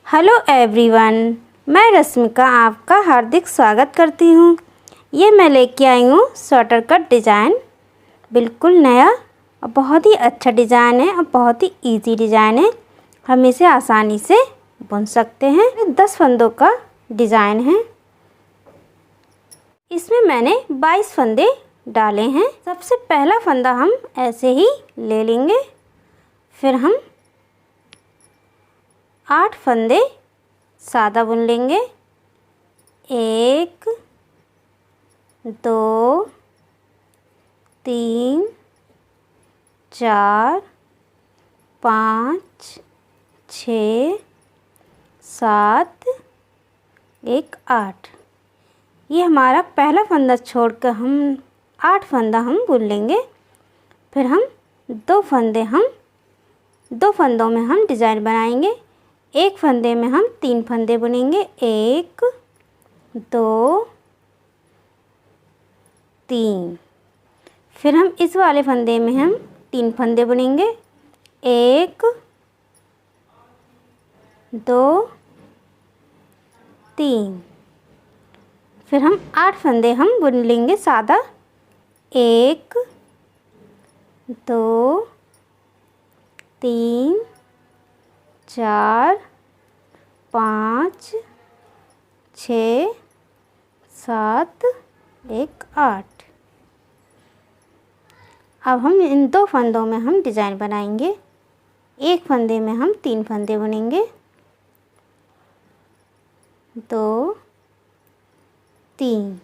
Hello everyone, मैं रश्मिका आपका हार्दिक स्वागत करती हूँ। ये मैं लेके आई हूँ स्वेटर कट डिज़ाइन। बिल्कुल नया और बहुत ही अच्छा डिज़ाइन है और बहुत ही इजी डिज़ाइन है। हम इसे आसानी से बुन सकते हैं। 10 फंदों का डिज़ाइन है। इसमें मैंने 22 फंदे डाले हैं। सबसे पहला फंदा हम ऐसे ही ले लेंगे, फिर हम 8 फंदे सादा बुन लेंगे। 1 2 3 4 5 6 7 1 8। ये हमारा पहला फंदा छोड़कर हम 8 फंदा हम बुन लेंगे। फिर हम 2 फंदों में हम डिज़ाइन बनाएंगे। एक फंदे में हम 3 फंदे बुनेंगे। 1 2 3। फिर हम इस वाले फंदे में हम 3 फंदे बुनेंगे। 1 2 3। फिर हम 8 फंदे हम बुन लेंगे सादा। 1 2 3 4 5 6 7 1 8। अब हम इन 2 फंदों में हम डिज़ाइन बनाएंगे। एक फंदे में हम 3 फंदे बुनेंगे। 2 3।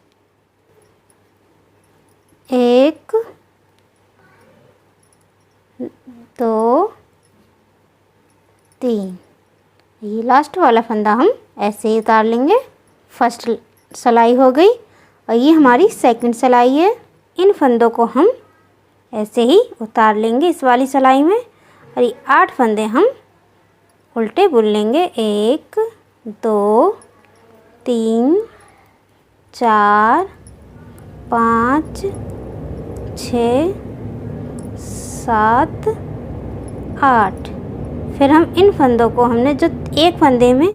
1 2 3। ये लास्ट वाला फंदा हम ऐसे ही उतार लेंगे। फर्स्ट सिलाई हो गई और ये हमारी सेकंड सिलाई है। इन फंदों को हम ऐसे ही उतार लेंगे इस वाली सिलाई में और ये 8 फंदे हम उल्टे बुन लेंगे। 1 2 3 4 5 6 7 8। फिर हम इन फंदों को हमने जो एक फंदे में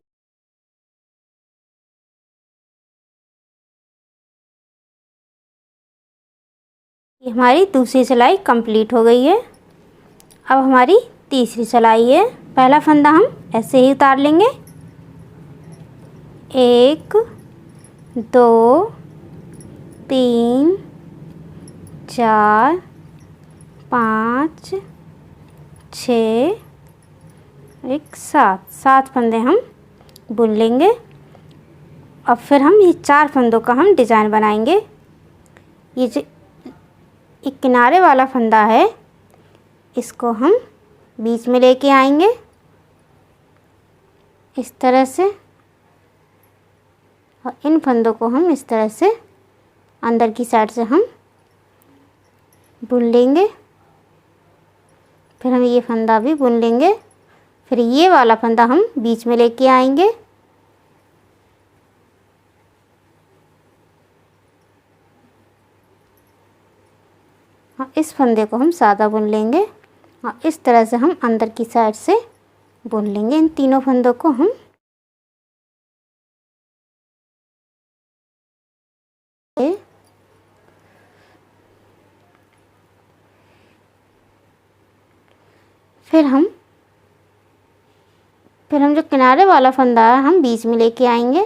ये हमारी दूसरी सिलाई कंप्लीट हो गई है। अब हमारी तीसरी सिलाई है। पहला फंदा हम ऐसे ही उतार लेंगे। 1 2 3 4 5 6 1 7 फंदे हम बुन लेंगे। और फिर हम ये 4 फंदों का हम डिज़ाइन बनाएंगे। ये जो एक किनारे वाला फंदा है इसको हम बीच में लेके आएंगे इस तरह से, और इन फंदों को हम इस तरह से अंदर की साइड से हम बुन लेंगे। फिर हम ये फंदा भी बुन लेंगे। फिर ये वाला फंदा हम बीच में लेके आएंगे। हाँ, इस फंदे को हम सादा बुन लेंगे और इस तरह से हम अंदर की साइड से बुन लेंगे इन तीनों फंदों को हम। फिर हम जो किनारे वाला फंदा है हम बीच में लेके आएंगे।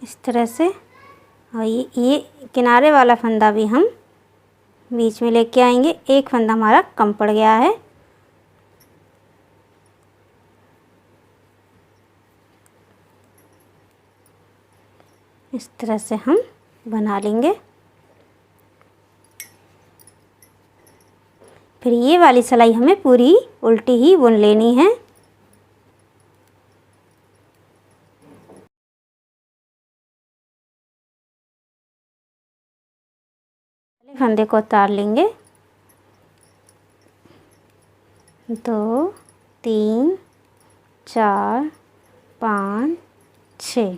इस तरह से, और ये किनारे वाला फंदा भी हम बीच में लेके आएंगे। एक फंदा हमारा कम पड़ गया है। इस तरह से हम बना लेंगे। फिर ये वाली सिलाई हमें पूरी उल्टी ही बुन लेनी है। फंदे को उतार लेंगे। 2 3 4 5 6।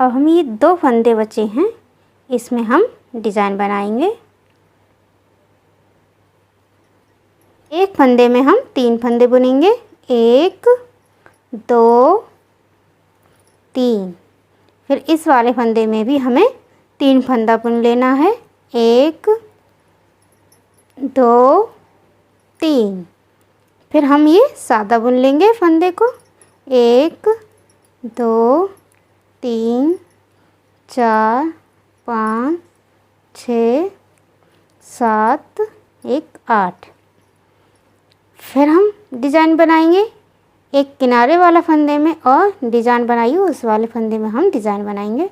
अब हम ये 2 फंदे बचे हैं, इसमें हम डिज़ाइन बनाएंगे। एक फंदे में हम 3 फंदे बुनेंगे, 1 2 3। फिर इस वाले फंदे में भी हमें 3 फंदा बुन लेना है, 1 2 3। फिर हम ये सादा बुन लेंगे फंदे को, 1 2 3 4 5 6 7 1 8। फिर हम डिज़ाइन बनाएंगे एक किनारे वाला फंदे में, और डिज़ाइन बनाइए उस वाले फंदे में हम डिज़ाइन बनाएंगे।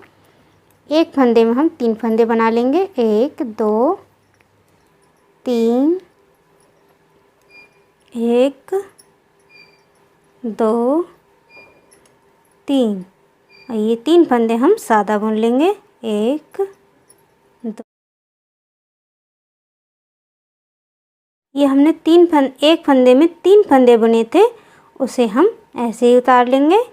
एक फंदे में हम 3 फंदे बना लेंगे, 1 2 3 1 2 3। और ये 3 फंदे हम सादा बुन लेंगे, 1 2। ये हमने एक फंदे में 3 फंदे बुने थे, उसे हम ऐसे ही उतार लेंगे।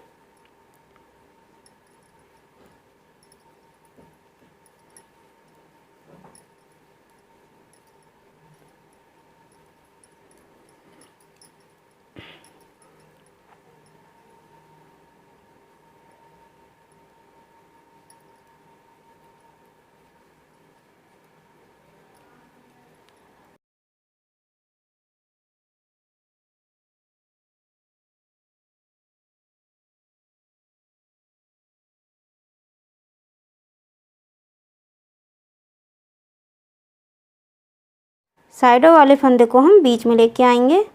साइडों वाले फंदे को हम बीच में लेके आएंगे।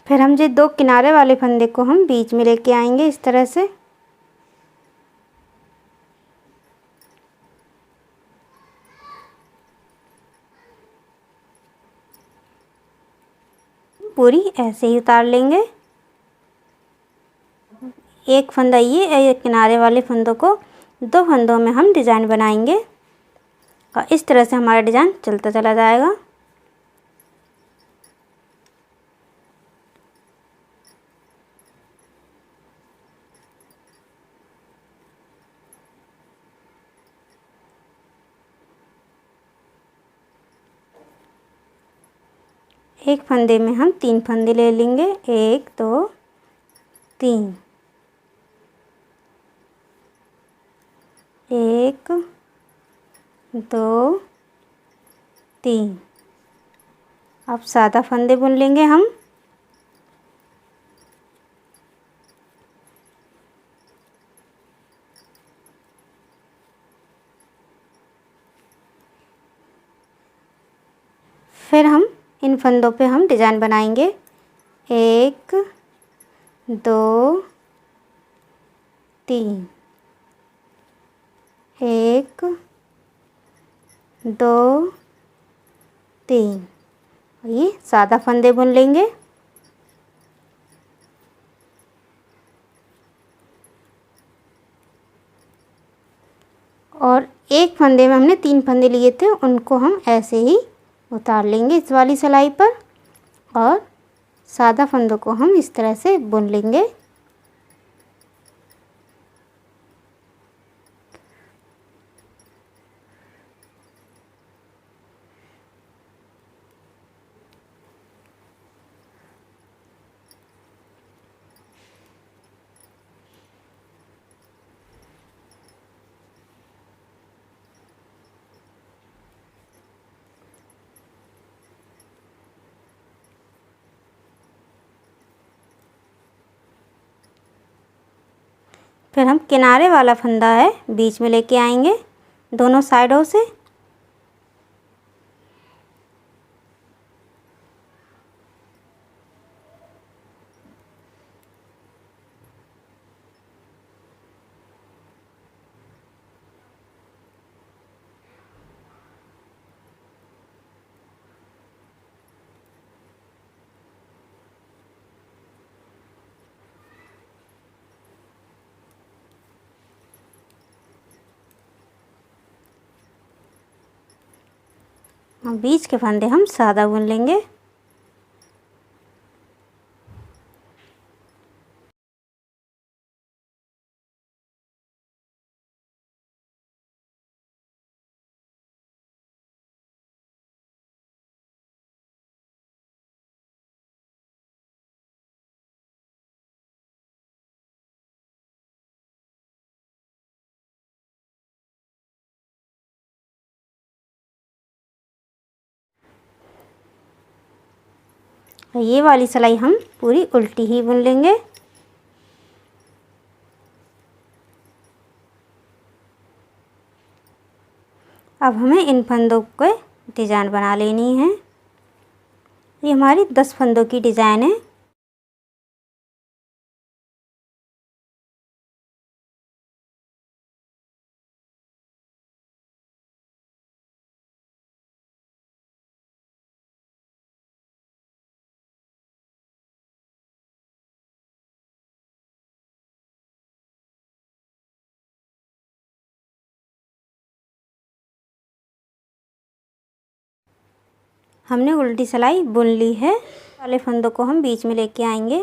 फिर हम जो 2 किनारे वाले फंदे को हम बीच में लेके आएंगे इस तरह से। पूरी ऐसे ही उतार लेंगे। एक फंदा ये, एक किनारे वाले फंदों को 2 फंदों में हम डिज़ाइन बनाएंगे, और इस तरह से हमारा डिज़ाइन चलता चला जाएगा। एक फंदे में हम 3 फंदे ले लेंगे, 1 2 3। 1 2 3। अब सादा फंदे बुन लेंगे हम। फिर हम इन फंदों पे हम डिज़ाइन बनाएंगे, 1 2 3। 1 2 3। ये सादा फंदे बुन लेंगे। और एक फंदे में हमने 3 फंदे लिए थे, उनको हम ऐसे ही उतार लेंगे इस वाली सिलाई पर, और सादा फंदों को हम इस तरह से बुन लेंगे। फिर हम किनारे वाला फंदा है बीच में लेके आएंगे दोनों साइडों से। बीच के फंदे हम सादा बुन लेंगे। ये वाली सिलाई हम पूरी उल्टी ही बुन लेंगे। अब हमें इन फंदों के डिज़ाइन बना लेनी है। ये हमारी 10 फंदों की डिज़ाइन है। हमने उल्टी सिलाई बुन ली है। वाले फंदों को हम बीच में लेके आएंगे।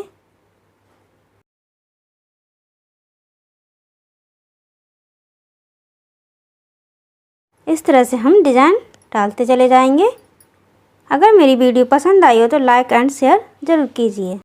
इस तरह से हम डिज़ाइन डालते चले जाएंगे। अगर मेरी वीडियो पसंद आई हो तो लाइक एंड शेयर ज़रूर कीजिए।